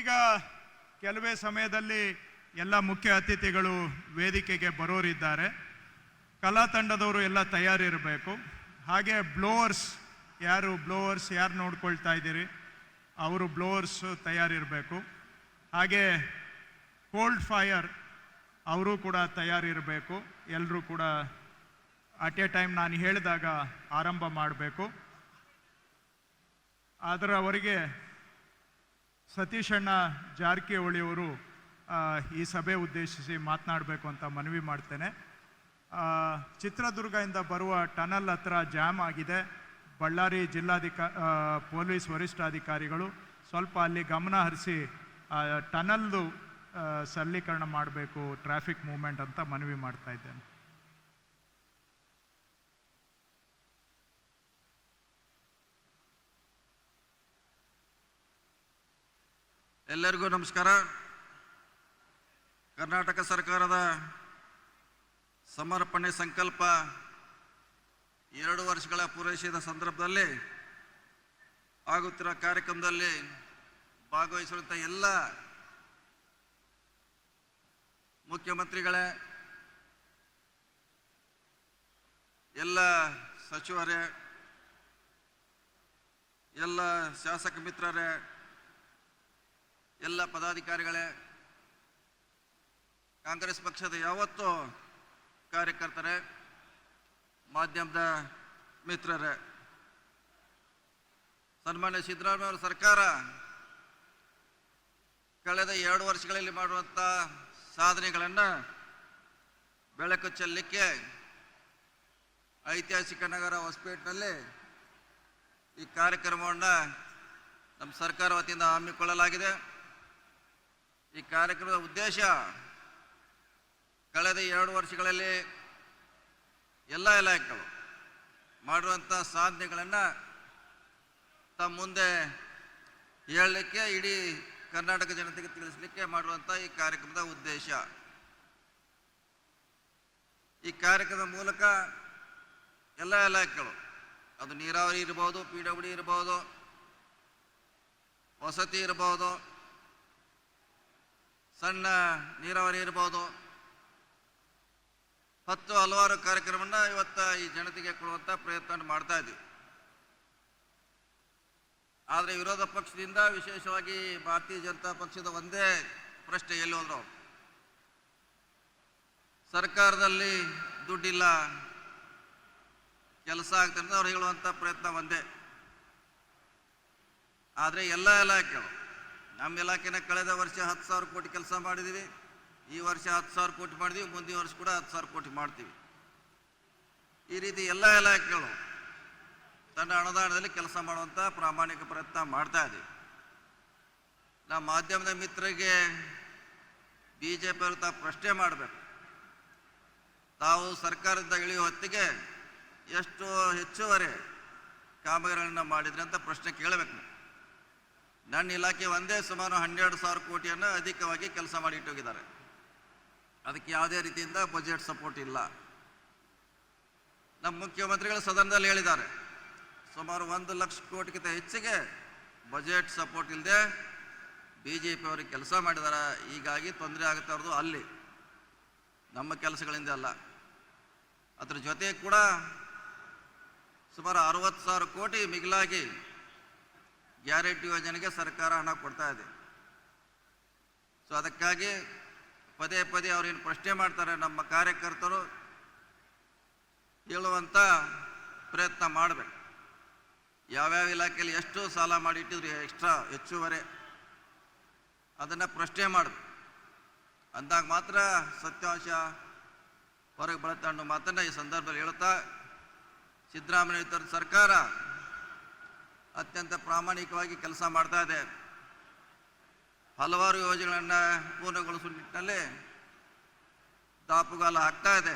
ಈಗ ಕೆಲವೇ ಸಮಯದಲ್ಲಿ ಎಲ್ಲ ಮುಖ್ಯ ಅತಿಥಿಗಳು ವೇದಿಕೆಗೆ ಬರೋರಿದ್ದಾರೆ. ಕಲಾ ತಂಡದವರು ಎಲ್ಲ ತಯಾರಿರಬೇಕು. ಹಾಗೆ ಬ್ಲೋವರ್ಸ್ ಯಾರು ನೋಡ್ಕೊಳ್ತಾ ಇದ್ದೀರಿ ಅವರು ಬ್ಲೋವರ್ಸ್ ತಯಾರಿರಬೇಕು. ಹಾಗೆ ಕೋಲ್ಡ್ ಫೈರ್ ಅವರು ಕೂಡ ತಯಾರಿರಬೇಕು. ಎಲ್ಲರೂ ಕೂಡ ಅಟ್ ಎ ಟೈಮ್ ನಾನು ಹೇಳಿದಾಗ ಆರಂಭ ಮಾಡಬೇಕು. ಅದರವರೆಗೆ ಸತೀಶಣ್ಣ ಜಾರಕಿಹೊಳಿಯವರು ಈ ಸಭೆ ಉದ್ದೇಶಿಸಿ ಮಾತನಾಡಬೇಕು ಅಂತ ಮನವಿ ಮಾಡ್ತೇನೆ. ಚಿತ್ರದುರ್ಗದಿಂದ ಬರುವ ಟನಲ್ ಹತ್ರ ಜಾಮ್ ಆಗಿದೆ. ಬಳ್ಳಾರಿ ಪೊಲೀಸ್ ವರಿಷ್ಠಾಧಿಕಾರಿಗಳು ಸ್ವಲ್ಪ ಅಲ್ಲಿ ಗಮನ ಹರಿಸಿ ಟನಲ್ದು ಸರಳೀಕರಣ ಮಾಡಬೇಕು, ಟ್ರಾಫಿಕ್ ಮೂವ್ಮೆಂಟ್ ಅಂತ ಮನವಿ ಮಾಡ್ತಾ ಇದ್ದೇನೆ. ಎಲ್ಲರಿಗೂ ನಮಸ್ಕಾರ. ಕರ್ನಾಟಕ ಸರ್ಕಾರದ ಸಮರ್ಪಣೆ ಸಂಕಲ್ಪ 2 ವರ್ಷಗಳ ಪೂರೈಸಿದ ಸಂದರ್ಭದಲ್ಲಿ ಆಗುತ್ತಿರುವ ಕಾರ್ಯಕ್ರಮದಲ್ಲಿ ಭಾಗವಹಿಸಿರುವಂಥ ಎಲ್ಲ ಮುಖ್ಯಮಂತ್ರಿಗಳೇ, ಎಲ್ಲ ಸಚಿವರೇ, ಎಲ್ಲ ಶಾಸಕ ಮಿತ್ರರೇ, ಎಲ್ಲ ಪದಾಧಿಕಾರಿಗಳೇ, ಕಾಂಗ್ರೆಸ್ ಪಕ್ಷದ ಯಾವತ್ತೂ ಕಾರ್ಯಕರ್ತರೇ, ಮಾಧ್ಯಮದ ಮಿತ್ರರೇ, ಸನ್ಮಾನ್ಯ ಸಿದ್ದರಾಮಯ್ಯ ಅವರ ಸರ್ಕಾರ ಕಳೆದ 2 ವರ್ಷಗಳಲ್ಲಿ ಮಾಡುವಂಥ ಸಾಧನೆಗಳನ್ನು ಬೆಳಕು ಚೆಲ್ಲಲಿಕ್ಕೆ ಐತಿಹಾಸಿಕ ನಗರ ಹೊಸಪೇಟೆನಲ್ಲಿ ಈ ಕಾರ್ಯಕ್ರಮವನ್ನು ನಮ್ಮ ಸರ್ಕಾರ ವತಿಯಿಂದ ಹಮ್ಮಿಕೊಳ್ಳಲಾಗಿದೆ. ಈ ಕಾರ್ಯಕ್ರಮದ ಉದ್ದೇಶ ಕಳೆದ 2 ವರ್ಷಗಳಲ್ಲಿ ಎಲ್ಲ ಇಲಾಖೆಗಳು ಮಾಡುವಂಥ ಸಾಧನೆಗಳನ್ನು ತಮ್ಮ ಮುಂದೆ ಹೇಳಲಿಕ್ಕೆ, ಇಡೀ ಕರ್ನಾಟಕ ಜನತೆಗೆ ತಿಳಿಸಲಿಕ್ಕೆ ಮಾಡುವಂಥ ಈ ಕಾರ್ಯಕ್ರಮದ ಉದ್ದೇಶ. ಈ ಕಾರ್ಯಕ್ರಮದ ಮೂಲಕ ಎಲ್ಲ ಇಲಾಖೆಗಳು, ಅದು ನೀರಾವರಿ ಇರ್ಬೋದು, PWD ಇರ್ಬೋದು, ವಸತಿ ಇರ್ಬೋದು, ಸಣ್ಣ ನೀರಾವರಿ ಇರ್ಬೋದು, ಹಲವಾರು ಕಾರ್ಯಕ್ರಮವನ್ನು ಇವತ್ತು ಈ ಜನತೆಗೆ ಕೊಡುವಂಥ ಪ್ರಯತ್ನ ಮಾಡ್ತಾ ಇದ್ದೀವಿ. ಆದರೆ ವಿರೋಧ ಪಕ್ಷದಿಂದ, ವಿಶೇಷವಾಗಿ ಭಾರತೀಯ ಜನತಾ ಪಕ್ಷದ ಒಂದೇ ಪ್ರಶ್ನೆ, ಎಲ್ಲಿ ಹೋದ್ರು ಸರ್ಕಾರದಲ್ಲಿ ದುಡ್ಡಿಲ್ಲ, ಕೆಲಸ ಆಗ್ತದೆ ಅವ್ರು ಹೇಳುವಂಥ ಪ್ರಯತ್ನ ಒಂದೇ. ಆದರೆ ಎಲ್ಲ ಇಲಾಖೆಗಳು, ನಮ್ಮ ಇಲಾಖೆನ ಕಳೆದ ವರ್ಷ 10,000 ಕೋಟಿ ಕೆಲಸ ಮಾಡಿದ್ದೀವಿ, ಈ ವರ್ಷ 10,000 ಕೋಟಿ ಮಾಡಿದ್ದೀವಿ, ಮುಂದಿನ ವರ್ಷ ಕೂಡ 10,000 ಕೋಟಿ ಮಾಡ್ತೀವಿ. ಈ ರೀತಿ ಎಲ್ಲ ಇಲಾಖೆಗಳು ತನ್ನ ಅನುದಾನದಲ್ಲಿ ಕೆಲಸ ಮಾಡುವಂಥ ಪ್ರಾಮಾಣಿಕ ಪ್ರಯತ್ನ ಮಾಡ್ತಾ ಇದ್ದೀವಿ. ನಮ್ಮ ಮಾಧ್ಯಮದ ಮಿತ್ರರಿಗೆ BJP ಅವರು ತಾವು ಪ್ರಶ್ನೆ ಮಾಡಬೇಕು, ತಾವು ಸರ್ಕಾರದಿಂದ ಇಳಿಯುವ ಹೊತ್ತಿಗೆ ಎಷ್ಟು ಹೆಚ್ಚುವರಿ ಕಾಮಗಾರಿಗಳನ್ನು ಮಾಡಿದ್ರಿ ಅಂತ ಪ್ರಶ್ನೆ ಕೇಳಬೇಕು. ನನ್ನ ಇಲಾಖೆ ಒಂದೇ ಸುಮಾರು 12,000 ಕೋಟಿಯನ್ನು ಅಧಿಕವಾಗಿ ಕೆಲಸ ಮಾಡಿ ಇಟ್ಟೋಗಿದ್ದಾರೆ. ಅದಕ್ಕೆ ಯಾವುದೇ ರೀತಿಯಿಂದ ಬಜೆಟ್ ಸಪೋರ್ಟ್ ಇಲ್ಲ. ನಮ್ಮ ಮುಖ್ಯಮಂತ್ರಿಗಳು ಸದನದಲ್ಲಿ ಹೇಳಿದ್ದಾರೆ, ಸುಮಾರು 1 ಲಕ್ಷ ಕೋಟಿಗಿಂತ ಹೆಚ್ಚಿಗೆ ಬಜೆಟ್ ಸಪೋರ್ಟ್ ಇಲ್ಲದೆ BJP ಅವರಿಗೆ ಕೆಲಸ ಮಾಡಿದ್ದಾರೆ. ಹೀಗಾಗಿ ತೊಂದರೆ ಆಗುತ್ತೆ ಅವ್ರದ್ದು ಅಲ್ಲಿ, ನಮ್ಮ ಕೆಲಸಗಳಿಂದ ಅಲ್ಲ. ಅದ್ರ ಜೊತೆ ಕೂಡ ಸುಮಾರು 60,000 ಕೋಟಿ ಮಿಗಿಲಾಗಿ ಗ್ಯಾರಂಟಿ ಯೋಜನೆಗೆ ಸರ್ಕಾರ ಹಣ ಕೊಡ್ತಾ ಇದೆ. ಸೊ ಅದಕ್ಕಾಗಿ ಪದೇ ಪದೇ ಅವ್ರೇನು ಪ್ರಶ್ನೆ ಮಾಡ್ತಾರೆ, ನಮ್ಮ ಕಾರ್ಯಕರ್ತರು ಹೇಳುವಂಥ ಪ್ರಯತ್ನ ಮಾಡಬೇಕು. ಯಾವ್ಯಾವ ಇಲಾಖೆಯಲ್ಲಿ ಎಷ್ಟು ಸಾಲ ಮಾಡಿಟ್ಟಿದ್ರು ಎಕ್ಸ್ಟ್ರಾ ಹೆಚ್ಚುವರಿ, ಅದನ್ನು ಪ್ರಶ್ನೆ ಮಾಡಬೇಕು. ಅಂದಾಗ ಮಾತ್ರ ಸತ್ಯಾಂಶ ಹೊರಗೆ ಬರುತ್ತೆ ಅನ್ನೋ ಮಾತನ್ನು ಈ ಸಂದರ್ಭದಲ್ಲಿ ಹೇಳ್ತಾ, ಸಿದ್ದರಾಮಯ್ಯ ಸರ್ಕಾರ ಅತ್ಯಂತ ಪ್ರಾಮಾಣಿಕವಾಗಿ ಕೆಲಸ ಮಾಡ್ತಾ ಇದೆ. ಹಲವಾರು ಯೋಜನೆಗಳನ್ನು ಪೂರ್ಣಗೊಳಿಸುವ ನಿಟ್ಟಿನಲ್ಲಿ ದಾಪುಗಾಲ ಹಾಕ್ತಾ ಇದೆ.